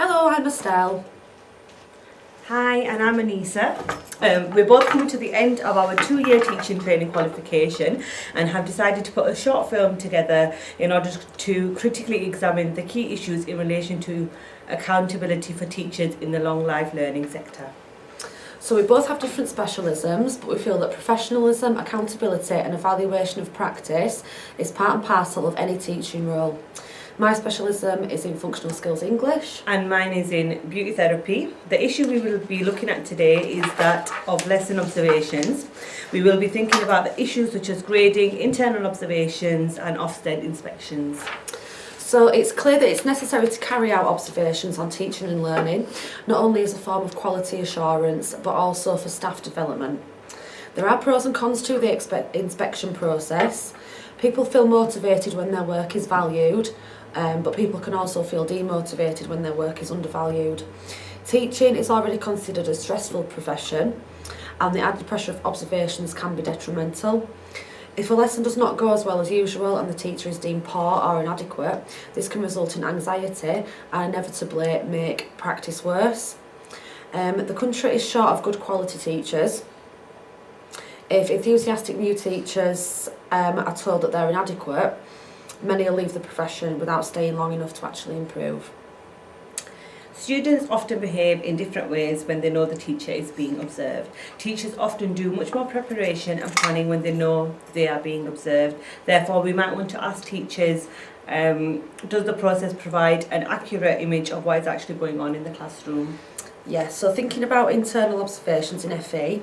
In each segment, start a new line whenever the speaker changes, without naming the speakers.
Hello, I'm Estelle.
Hi, and I'm Anisa. We're both coming to the end of our 2-year teaching training qualification and have decided to put a short film together in order to critically examine the key issues in relation to accountability for teachers in the long life learning sector.
So we both have different specialisms, but we feel that professionalism, accountability and evaluation of practice is part and parcel of any teaching role. My specialism is in functional skills English.
And mine is in beauty therapy. The issue we will be looking at today is that of lesson observations. We will be thinking about the issues such as grading, internal observations and Ofsted inspections.
So it's clear that it's necessary to carry out observations on teaching and learning, not only as a form of quality assurance, but also for staff development. There are pros and cons to the inspection process. People feel motivated when their work is valued, but people can also feel demotivated when their work is undervalued. Teaching is already considered a stressful profession, and the added pressure of observations can be detrimental. If a lesson does not go as well as usual and the teacher is deemed poor or inadequate, this can result in anxiety and inevitably make practice worse. The country is short of good quality teachers. If enthusiastic new teachers are told that they're inadequate, many will leave the profession without staying long enough to actually improve.
Students often behave in different ways when they know the teacher is being observed. Teachers often do much more preparation and planning when they know they are being observed. Therefore, we might want to ask teachers, does the process provide an accurate image of what is actually going on in the classroom?
Yes, so thinking about internal observations in FE,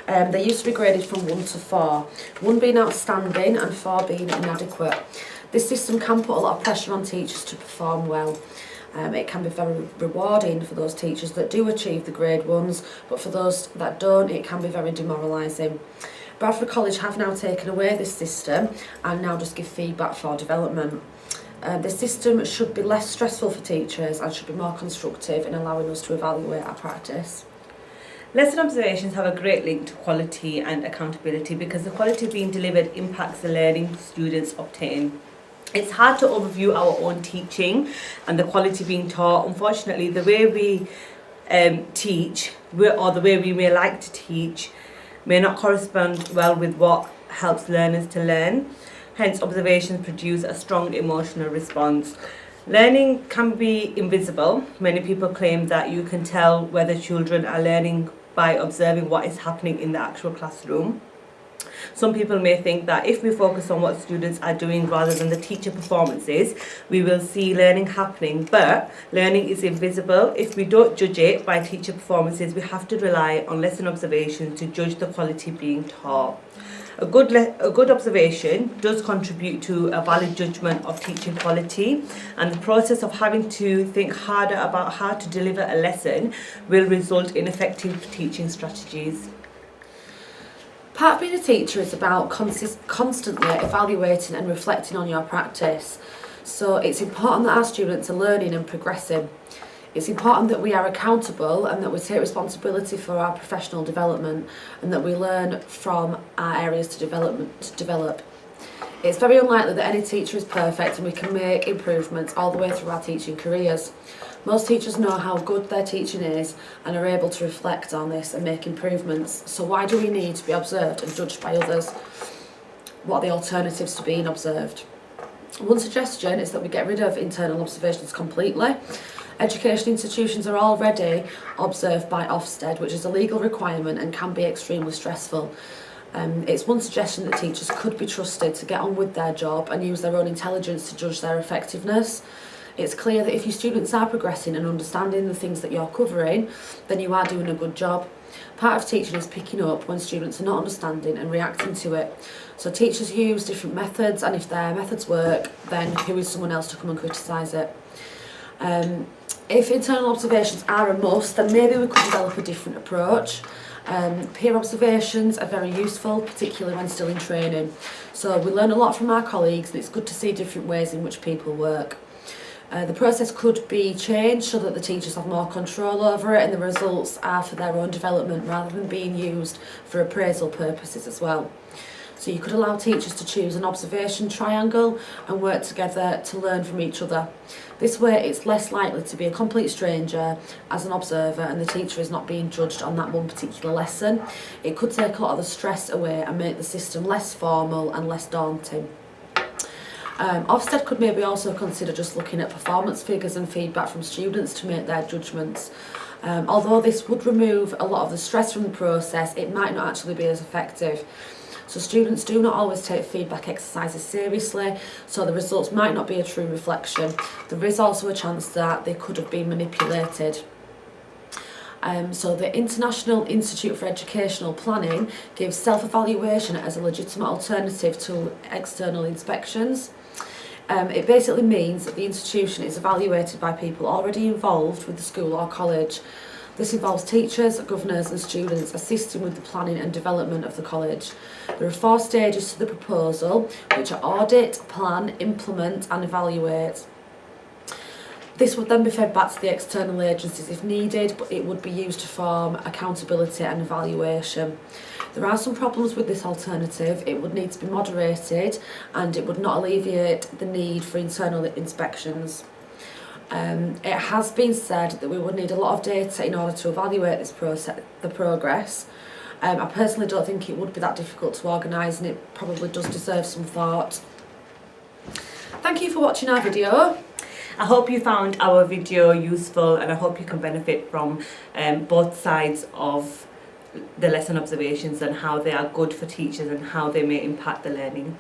they used to be graded from 1 to 4, 1 being outstanding and 4 being inadequate. This system can put a lot of pressure on teachers to perform well. It can be very rewarding for those teachers that do achieve the grade 1s, but for those that don't, it can be very demoralising. Bradford College have now taken away this system and now just give feedback for development. The system should be less stressful for teachers and should be more constructive in allowing us to evaluate our practice.
Lesson observations have a great link to quality and accountability because the quality being delivered impacts the learning students obtain. It's hard to overview our own teaching and the quality being taught. Unfortunately, the way we teach or the way we may like to teach may not correspond well with what helps learners to learn. Hence, observations produce a strong emotional response. Learning can be invisible. Many people claim that you can tell whether children are learning by observing what is happening in the actual classroom. Some people may think that if we focus on what students are doing rather than the teacher performances, we will see learning happening, but learning is invisible. If we don't judge it by teacher performances, we have to rely on lesson observations to judge the quality being taught. A good observation does contribute to a valid judgment of teaching quality, and the process of having to think harder about how to deliver a lesson will result in effective teaching strategies.
Part of being a teacher is about constantly evaluating and reflecting on your practice. So it's important that our students are learning and progressing. It's important that we are accountable and that we take responsibility for our professional development and that we learn from our areas to develop. It's very unlikely that any teacher is perfect and we can make improvements all the way through our teaching careers. Most teachers know how good their teaching is and are able to reflect on this and make improvements. So why do we need to be observed and judged by others? What are the alternatives to being observed? One suggestion is that we get rid of internal observations completely. Education institutions are already observed by Ofsted, which is a legal requirement and can be extremely stressful. It's one suggestion that teachers could be trusted to get on with their job and use their own intelligence to judge their effectiveness. It's clear that if your students are progressing and understanding the things that you're covering, then you are doing a good job. Part of teaching is picking up when students are not understanding and reacting to it. So teachers use different methods, and if their methods work, then who is someone else to come and criticise it? If internal observations are a must, then maybe we could develop a different approach. Peer observations are very useful, particularly when still in training. So we learn a lot from our colleagues, and it's good to see different ways in which people work. The process could be changed so that the teachers have more control over it and the results are for their own development rather than being used for appraisal purposes as well. So you could allow teachers to choose an observation triangle and work together to learn from each other. This way it's less likely to be a complete stranger as an observer, and the teacher is not being judged on that one particular lesson. It could take a lot of the stress away and make the system less formal and less daunting. Ofsted could maybe also consider just looking at performance figures and feedback from students to make their judgments. Although this would remove a lot of the stress from the process, it might not actually be as effective. So students do not always take feedback exercises seriously, so the results might not be a true reflection. There is also a chance that they could have been manipulated. So the International Institute for Educational Planning gives self-evaluation as a legitimate alternative to external inspections. It basically means that the institution is evaluated by people already involved with the school or college. This involves teachers, governors and students assisting with the planning and development of the college. There are 4 stages to the proposal, which are audit, plan, implement and evaluate. This would then be fed back to the external agencies if needed, but it would be used to form accountability and evaluation. There are some problems with this alternative. It would need to be moderated and it would not alleviate the need for internal inspections. It has been said that we would need a lot of data in order to evaluate this the progress. I personally don't think it would be that difficult to organise, and it probably does deserve some thought. Thank you for watching our video.
I hope you found our video useful, and I hope you can benefit from both sides of the lesson observations and how they are good for teachers and how they may impact the learning.